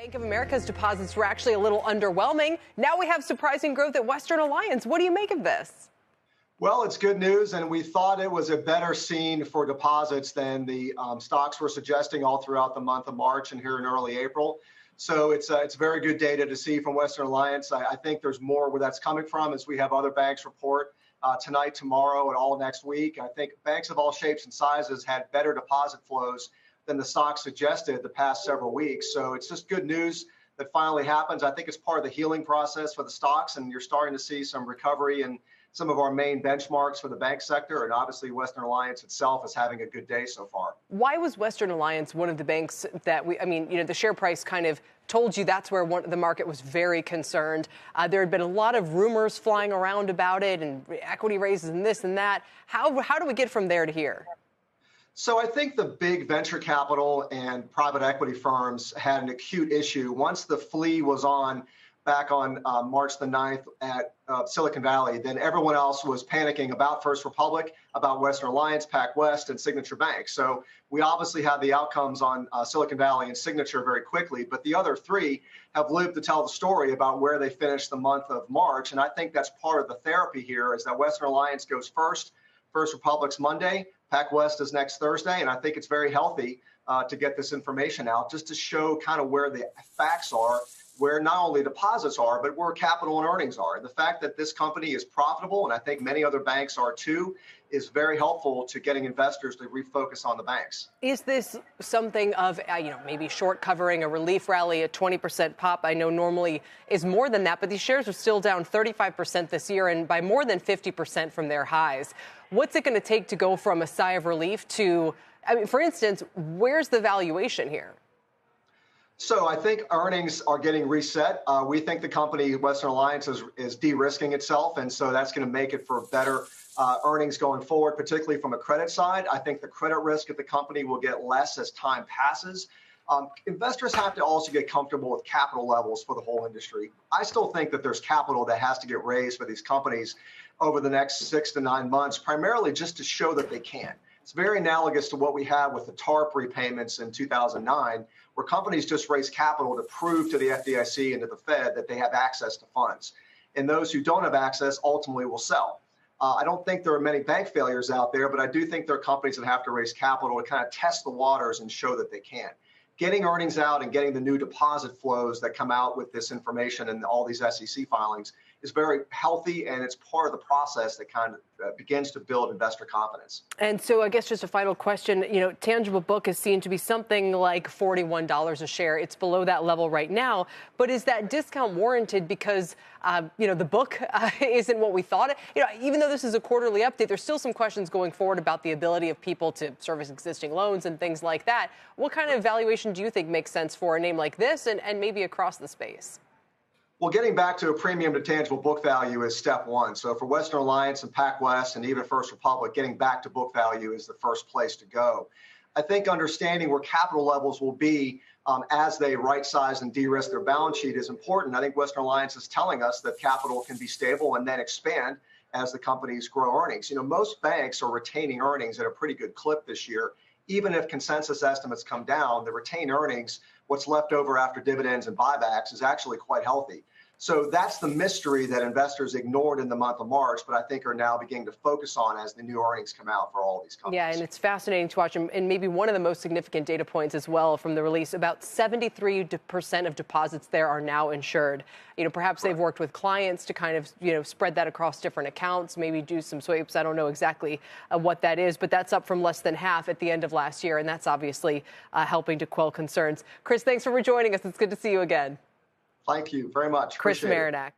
Bank of America's deposits were actually a little underwhelming. Now we have surprising growth at Western Alliance. What do you make of this? Well, it's good news, and we thought it was a better scene for deposits than the stocks were suggesting all throughout the month of March and here in early April. So it's very good data to see from Western Alliance. I think there's more where that's coming from as we have other banks report tonight, tomorrow, and all next week. I think banks of all shapes and sizes had better deposit flows than the stock suggested the past several weeks. So it's just good news that finally happens. I think it's part of the healing process for the stocks, and you're starting to see some recovery in some of our main benchmarks for the bank sector. And obviously Western Alliance itself is having a good day so far. Why was Western Alliance one of the banks that the share price kind of told you that's where the market was very concerned? There had been a lot of rumors flying around about it and equity raises and this and that. How do we get from there to here? So I think the big venture capital and private equity firms had an acute issue. Once the flea was on back on March the 9th at Silicon Valley, then everyone else was panicking about First Republic, about Western Alliance, PacWest, and Signature Bank. So we obviously had the outcomes on Silicon Valley and Signature very quickly, but the other three have lived to tell the story about where they finished the month of March. And I think that's part of the therapy here is that Western Alliance goes first, First Republic's Monday, PacWest is next Thursday, and I think it's very healthy to get this information out just to show kind of where the facts are, where not only deposits are, but where capital and earnings are. And the fact that this company is profitable, and I think many other banks are too, is very helpful to getting investors to refocus on the banks. Is this something of, maybe short covering a relief rally, a 20% pop? I know normally is more than that, but these shares are still down 35% this year and by more than 50% from their highs. What's it going to take to go from a sigh of relief to, for instance, where's the valuation here? So I think earnings are getting reset. We think the company, Western Alliance, is de-risking itself, and so that's going to make it for better earnings going forward, particularly from a credit side. I think the credit risk at the company will get less as time passes. Investors have to also get comfortable with capital levels for the whole industry. I still think that there's capital that has to get raised for these companies over the next 6 to 9 months, primarily just to show that they can. It's very analogous to what we had with the TARP repayments in 2009, where companies just raised capital to prove to the FDIC and to the Fed that they have access to funds. And those who don't have access ultimately will sell. I don't think there are many bank failures out there, but I do think there are companies that have to raise capital to kind of test the waters and show that they can. Getting earnings out and getting the new deposit flows that come out with this information and all these SEC filings is very healthy, and it's part of the process that kind of begins to build investor confidence. And so I guess just a final question, tangible book is seen to be something like $41 a share. It's below that level right now, but is that discount warranted because, the book isn't what we thought? Even though this is a quarterly update, there's still some questions going forward about the ability of people to service existing loans and things like that. What kind of valuation do you think makes sense for a name like this and maybe across the space? Well, getting back to a premium to tangible book value is step one. So for Western Alliance and PacWest and even First Republic, getting back to book value is the first place to go. I think understanding where capital levels will be as they right-size and de-risk their balance sheet is important. I think Western Alliance is telling us that capital can be stable and then expand as the companies grow earnings. Most banks are retaining earnings at a pretty good clip this year. Even if consensus estimates come down, the retained earnings, what's left over after dividends and buybacks, is actually quite healthy. So that's the mystery that investors ignored in the month of March, but I think are now beginning to focus on as the new earnings come out for all of these companies. Yeah, and it's fascinating to watch. And maybe one of the most significant data points as well from the release, about 73% of deposits there are now insured. Perhaps they've worked with clients to kind of, spread that across different accounts, maybe do some sweeps. I don't know exactly what that is, but that's up from less than half at the end of last year. And that's obviously helping to quell concerns. Chris, thanks for rejoining us. It's good to see you again. Thank you very much. Chris Marinac.